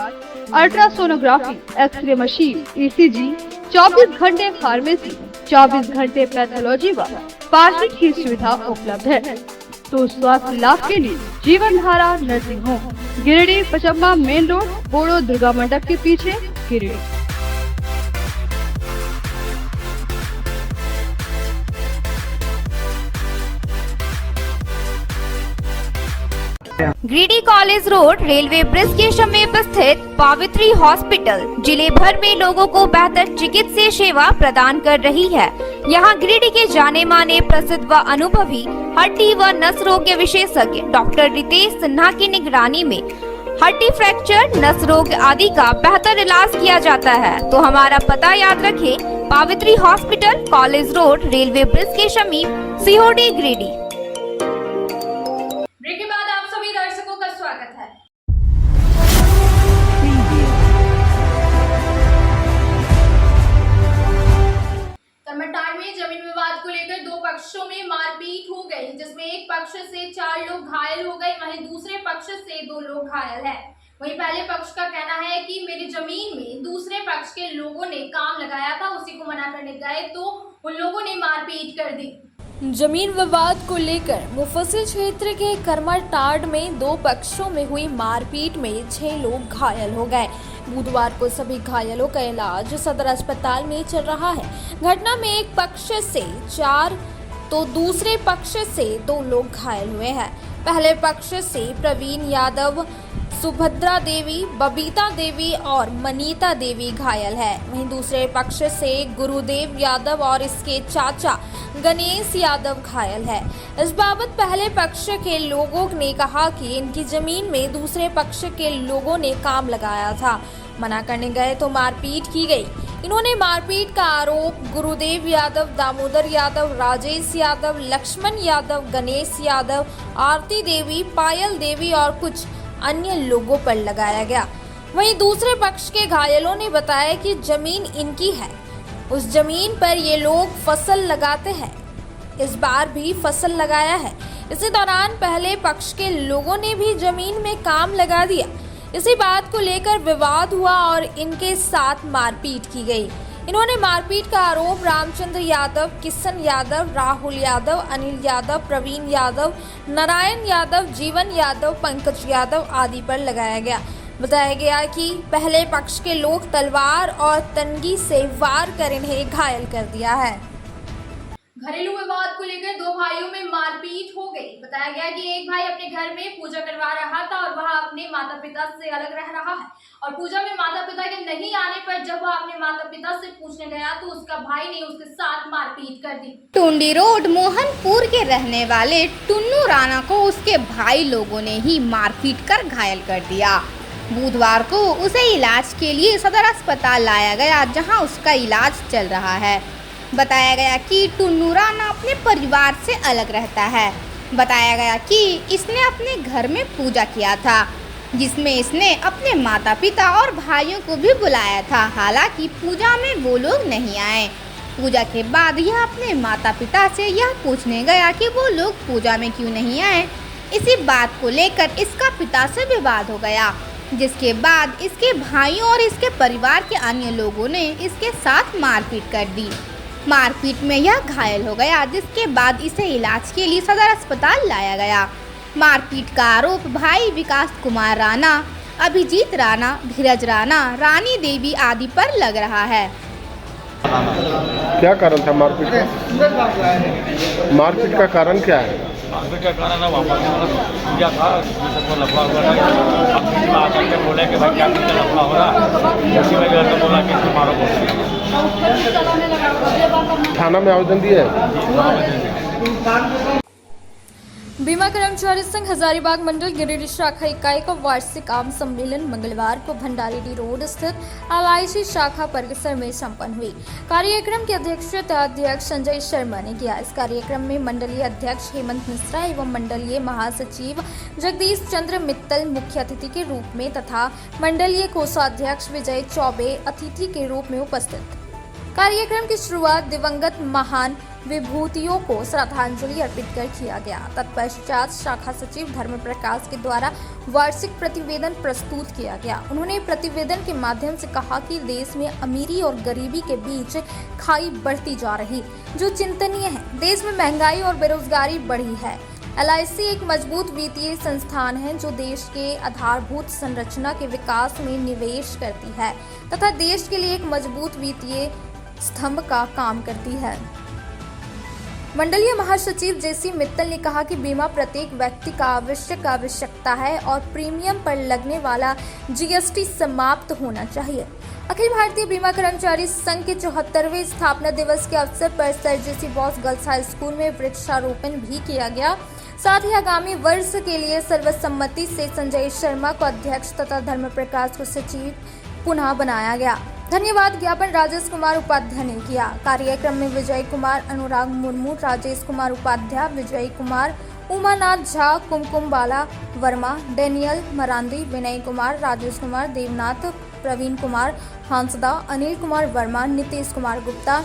अल्ट्रासोनोग्राफी, एक्सरे मशीन, ईसीजी, 24 घंटे फार्मेसी, 24 घंटे पैथोलॉजी व पार्किंग की सुविधा उपलब्ध है। तो स्वास्थ्य लाभ के लिए Jeevan Dhara nursing home, Giridih, Pachamba main road, Bodo Durga मंडप के पीछे, Giridih. Giridih college road, railway bridge के समीप स्थित पावित्री हॉस्पिटल जिले भर में लोगों को बेहतर चिकित्सीय सेवा प्रदान कर रही है। यहाँ गिरिडीह के जाने माने, प्रसिद्ध व अनुभवी हड्डी व नस रोग के विशेषज्ञ डॉक्टर रितेश सिन्हा की निगरानी में हड्डी फ्रैक्चर, नस रोग आदि का बेहतर इलाज किया जाता है। तो हमारा पता याद रखें, Pavitri hospital, college road, railway bridge के समीप, सीहोडी, गिरिडीह। ब्रेक के बाद आप सभी दर्शकों का स्वागत है। तमिलनाडु में जमीन विवाद को लेकर 2 पक्षों में मारपीट हो गई, जिसमें एक पक्ष से 4 लोग घायल हो गए, वहीं दूसरे पक्ष से 2 लोग घायल हैं। वहीं पहले पक्ष का कहना है कि मेरी जमीन में दूसरे पक्ष के लोगों ने काम लगाया था, उसी को मना करने गए तो उन लोगों ने मारपीट कर दी। जमीन विवाद को लेकर मुफस्सिल क्षेत्र के करमाटांड में 2 पक्षों में हुई मारपीट में 6 लोग घायल हो गए। बुधवार को सभी घायलों का इलाज सदर अस्पताल में चल रहा है। घटना में एक पक्ष से 4 तो दूसरे पक्ष से 2 लोग घायल हुए हैं। पहले पक्ष से प्रवीण यादव, सुभद्रा देवी, बबीता देवी और मनीता देवी घायल है। वहीं दूसरे पक्ष से गुरुदेव यादव और इसके चाचा गणेश यादव घायल है। इस बाबत पहले पक्ष के लोगों ने कहा कि इनकी जमीन में दूसरे पक्ष के लोगों ने काम लगाया था, मना करने गए तो मारपीट की गई। इन्होंने मारपीट का आरोप गुरुदेव यादव, दामोदर यादव, राजेश यादव, लक्ष्मण यादव, गणेश यादव, आरती देवी, पायल देवी और कुछ अन्य लोगों पर लगाया गया। वहीं दूसरे पक्ष के घायलों ने बताया कि जमीन इनकी है, उस जमीन पर ये लोग फसल लगाते हैं, इस बार भी फसल लगाया है। इसी दौरान पहले पक्ष के लोगों ने भी जमीन में काम लगा दिया। इसी बात को लेकर विवाद हुआ और इनके साथ मारपीट की गई। इन्होंने मारपीट का आरोप रामचंद्र यादव, किशन यादव, राहुल यादव, अनिल यादव, प्रवीण यादव, नारायण यादव, जीवन यादव, पंकज यादव आदि पर लगाया गया। बताया गया कि पहले पक्ष के लोग तलवार और तनगी से वार कर इन्हें घायल कर दिया है। घरेलू विवाद को लेकर दो भाइयों में मारपीट हो गई। बताया गया कि एक भाई अपने घर में पूजा करवा रहा था और वह अपने माता पिता से अलग रह रहा है और पूजा में माता पिता के नहीं आने पर जब वह अपने माता पिता से पूछने गया तो उसका भाई ने उसके साथ मारपीट कर दी। टुंडी रोड मोहनपुर के रहने वाले टुन्नू राणा को उसके भाई लोगों ने ही मारपीट कर घायल कर दिया। बुधवार को उसे इलाज के लिए सदर अस्पताल लाया गया, जहां उसका इलाज चल रहा है। बताया गया कि टुन्नू राणा अपने परिवार से अलग रहता है। बताया गया कि इसने अपने घर में पूजा किया था, जिसमें इसने अपने माता पिता और भाइयों को भी बुलाया था। हालांकि पूजा में वो लोग नहीं आए। पूजा के बाद यह अपने माता पिता से यह पूछने गया कि वो लोग पूजा में क्यों नहीं आए। इसी बात को लेकर इसका पिता से विवाद हो गया, जिसके बाद इसके भाइयों और इसके परिवार के अन्य लोगों ने इसके साथ मारपीट कर दी। मारपीट में यह घायल हो गया, जिसके बाद इसे इलाज के लिए सदर अस्पताल लाया गया। मारपीट का आरोप भाई विकास कुमार राणा, अभिजीत राणा, धीरज राणा, रानी देवी आदि पर लग रहा है। क्या कारण था मारपीट का? मारपीट का कारण क्या है? मारपीट का कारण है वहाँ पूजा था, सबको लफड़ा हुआ था। अब किसी में आकर के बोले कि भाई क्या कुछ लफड़ा हो रहा, उसी वजह से बोला कि इसको मारो बोल। थाना में आवेदन दिया है? बीमा कर्मचारी संघ हजारीबाग मंडल गिरिडीह शाखा इकाई का वार्षिक आम सम्मेलन मंगलवार को भंडारीडीह रोड स्थित LIC शाखा परिसर में संपन्न हुई। कार्यक्रम की अध्यक्षता अध्यक्ष संजय शर्मा ने किया। इस कार्यक्रम में मंडलीय अध्यक्ष हेमंत मिश्रा एवं मंडलीय महासचिव जगदीश चंद्र मित्तल मुख्य अतिथि के रूप में तथा मंडलीय कोषाध्यक्ष विजय चौबे अतिथि के रूप में उपस्थित। कार्यक्रम की शुरुआत दिवंगत महान विभूतियों को श्रद्धांजलि अर्पित कर किया गया। तत्पश्चात शाखा सचिव धर्म प्रकाश के द्वारा वार्षिक प्रतिवेदन प्रस्तुत किया गया। उन्होंने प्रतिवेदन के माध्यम से कहा कि देश में अमीरी और गरीबी के बीच खाई बढ़ती जा रही, जो चिंतनीय है। देश में महंगाई और बेरोजगारी बढ़ी है। LIC एक मजबूत वित्तीय संस्थान है जो देश के आधारभूत संरचना के विकास में निवेश करती है तथा देश के लिए एक मजबूत वित्तीय स्तंभ का काम करती है। मंडलीय महासचिव JC मित्तल ने कहा कि बीमा प्रत्येक व्यक्ति का आवश्यकता है और प्रीमियम पर लगने वाला GST समाप्त होना चाहिए। अखिल भारतीय बीमा कर्मचारी संघ के 74वें स्थापना दिवस के अवसर पर sir JC boss girls high school में वृक्षारोपण भी किया गया। साथ ही आगामी वर्ष के लिए सर्वसम्मति से संजय शर्मा को अध्यक्ष तथा धर्म प्रकाश को सचिव पुनः बनाया गया। धन्यवाद ज्ञापन राजेश कुमार उपाध्याय ने किया। कार्यक्रम में विजय कुमार, अनुराग मुर्मू, राजेश कुमार उपाध्याय, विजय कुमार, उमानाथ झा, कुमकुम बाला वर्मा, डेनियल मरांदी, विनय कुमार, राजेश कुमार, देवनाथ, प्रवीण कुमार हांसदा, अनिल कुमार वर्मा, नीतीश कुमार गुप्ता,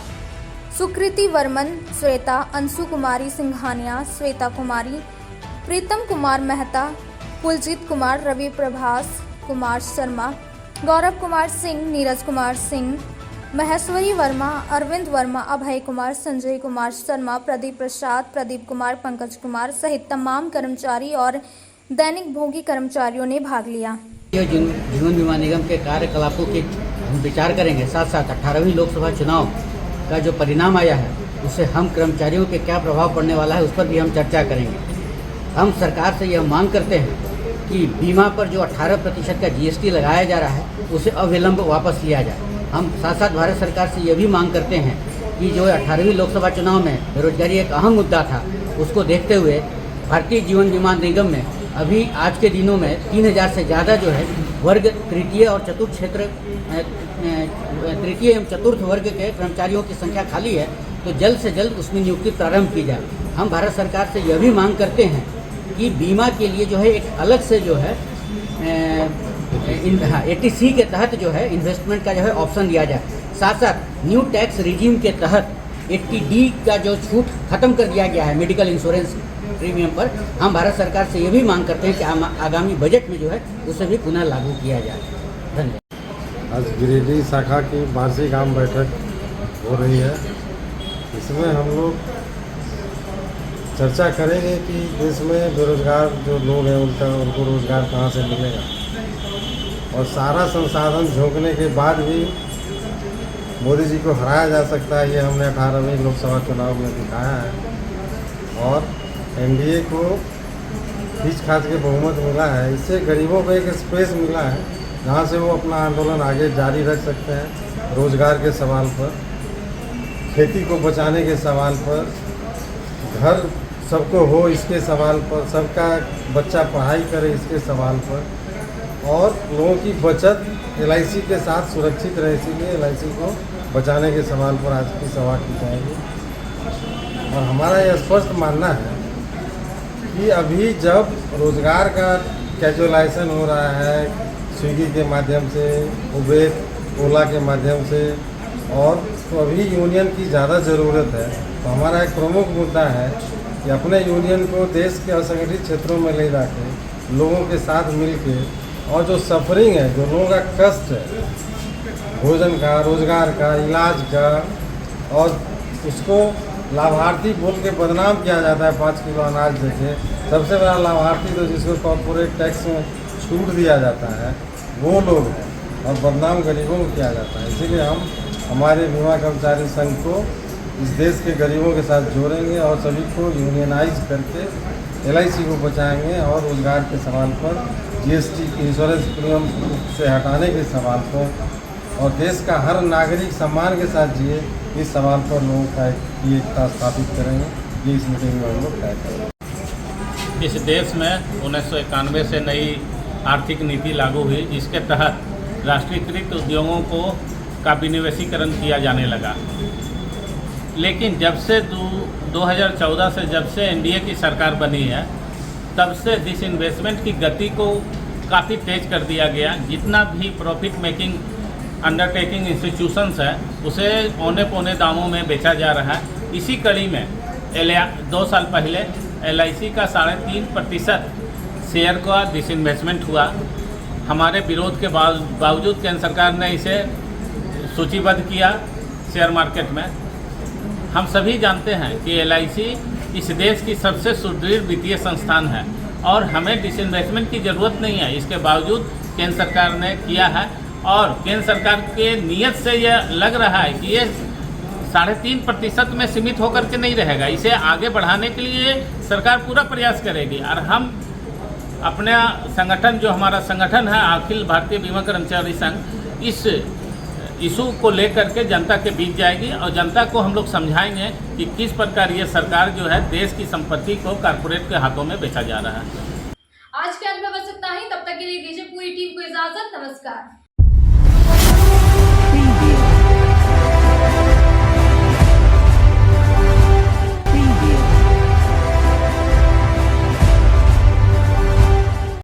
सुकृति वर्मन, श्वेता, अंशु कुमारी सिंघानिया, श्वेता कुमारी, प्रीतम कुमार मेहता, कुलजीत कुमार, रवि प्रभास कुमार शर्मा, गौरव कुमार सिंह, नीरज कुमार सिंह, महेश्वरी वर्मा, अरविंद वर्मा, अभय कुमार, संजय कुमार शर्मा, प्रदीप प्रसाद, प्रदीप कुमार, पंकज कुमार सहित तमाम कर्मचारी और दैनिक भोगी कर्मचारियों ने भाग लिया। जीवन बीमा निगम के कार्यकलापों के हम विचार करेंगे। साथ साथ 18वीं लोकसभा चुनाव का जो परिणाम आया है उससे हम कर्मचारियों के क्या प्रभाव पड़ने वाला है उस पर भी हम चर्चा करेंगे। हम सरकार से यह मांग करते हैं कि बीमा पर जो 18% का GST लगाया जा रहा है उसे अविलंब वापस लिया जाए। हम साथ साथ भारत सरकार से यह भी मांग करते हैं कि जो 18वीं लोकसभा चुनाव में बेरोजगारी एक अहम मुद्दा था, उसको देखते हुए भारतीय जीवन बीमा निगम में अभी आज के दिनों में 3000 से ज़्यादा जो है वर्ग तृतीय और चतुर्थ क्षेत्र तृतीय एवं चतुर्थ वर्ग के कर्मचारियों की संख्या खाली है, तो जल्द से जल्द उसमें नियुक्ति प्रारंभ की जाए। हम भारत सरकार से यह भी मांग करते हैं कि बीमा के लिए जो है एक अलग से जो है 80C के तहत जो है इन्वेस्टमेंट का जो है ऑप्शन दिया जाए। साथ साथ न्यू टैक्स रिजीम के तहत 80D का जो छूट खत्म कर दिया गया है मेडिकल इंश्योरेंस प्रीमियम पर, हम भारत सरकार से ये भी मांग करते हैं कि आगामी बजट में जो है उसे भी पुनः लागू किया जाए। धन्यवाद। आज गिरिडीह शाखा की वार्षिक आम बैठक हो रही है। इसमें हम लोग चर्चा करेंगे कि देश में बेरोजगार जो लोग हैं उनको रोजगार कहाँ से मिलेगा, और सारा संसाधन झोंकने के बाद भी मोदी जी को हराया जा सकता है, ये हमने 18वें लोकसभा चुनाव में दिखाया है। और एनडीए को खींच खाच के बहुमत मिला है। इससे गरीबों को एक स्पेस मिला है जहाँ से वो अपना आंदोलन आगे जारी रख सकते हैं। रोजगार के सवाल पर, खेती को बचाने के सवाल पर, घर सबको हो इसके सवाल पर, सबका बच्चा पढ़ाई करे इसके सवाल पर, और लोगों की बचत LIC के साथ सुरक्षित रहे, इसीलिए LIC को बचाने के सवाल पर आज की सभा की जाएगी। और हमारा यह स्पष्ट मानना है कि अभी जब रोजगार का कैजुअलाइजेशन हो रहा है स्विगी के माध्यम से, उबेर ओला के माध्यम से, और तो अभी यूनियन की ज़्यादा ज़रूरत है। तो हमारा एक प्रमुख मुद्दा है कि अपने यूनियन को देश के असंगठित क्षेत्रों में ले जाके लोगों के साथ मिल के, और जो सफरिंग है, जो लोगों का कष्ट है, भोजन का, रोजगार का, इलाज का, और उसको लाभार्थी बोल के बदनाम किया जाता है 5 किलो अनाज देके। सबसे बड़ा लाभार्थी तो जिसको कॉर्पोरेट टैक्स में छूट दिया जाता है वो लोग हैं, और बदनाम गरीबों को किया जाता है। इसीलिए हम हमारे बीमा कर्मचारी संघ को इस देश के गरीबों के साथ जोड़ेंगे और सभी को यूनियनाइज करके LIC को बचाएंगे, और रोजगार के सवाल पर, GST इंश्योरेंस प्रीमियम से हटाने के सवाल पर, और देश का हर नागरिक सम्मान के साथ जिए, इस सवाल पर लोगों का एकता स्थापित करेंगे। ये इस मीटिंग में हम लोग तय करेंगे। इस देश में 1991 से नई आर्थिक नीति लागू हुई, जिसके तहत राष्ट्रीयकृत उद्योगों का विनिवेशीकरण किया जाने लगा। लेकिन जब से 2014 से जब से एनडीए की सरकार बनी है, तब से डिसइन्वेस्टमेंट की गति को काफ़ी तेज कर दिया गया। जितना भी प्रॉफिट मेकिंग अंडरटेकिंग इंस्टीट्यूशंस है, उसे औने पौने दामों में बेचा जा रहा है। इसी कड़ी में 2 साल पहले LIC का 3.5% शेयर का डिसइन्वेस्टमेंट हुआ। हमारे विरोध के बावजूद केंद्र सरकार ने इसे सूचीबद्ध किया शेयर मार्केट में। हम सभी जानते हैं कि LIC इस देश की सबसे सुदृढ़ वित्तीय संस्थान है और हमें डिसइन्वेस्टमेंट की ज़रूरत नहीं है। इसके बावजूद केंद्र सरकार ने किया है, और केंद्र सरकार के नियत से यह लग रहा है कि ये 3.5% में सीमित होकर के नहीं रहेगा। इसे आगे बढ़ाने के लिए सरकार पूरा प्रयास करेगी। और हम अपना संगठन, जो हमारा संगठन है अखिल भारतीय बीमा कर्मचारी संघ, इस इशू को लेकर के जनता के बीच जाएगी, और जनता को हम लोग समझाएंगे कि किस प्रकार ये सरकार जो है देश की संपत्ति को कारपोरेट के हाथों में बेचा जा रहा है। आज के अंत में बस इतना ही। तब तक के लिए दीजिए पूरी टीम को इजाजत। नमस्कार।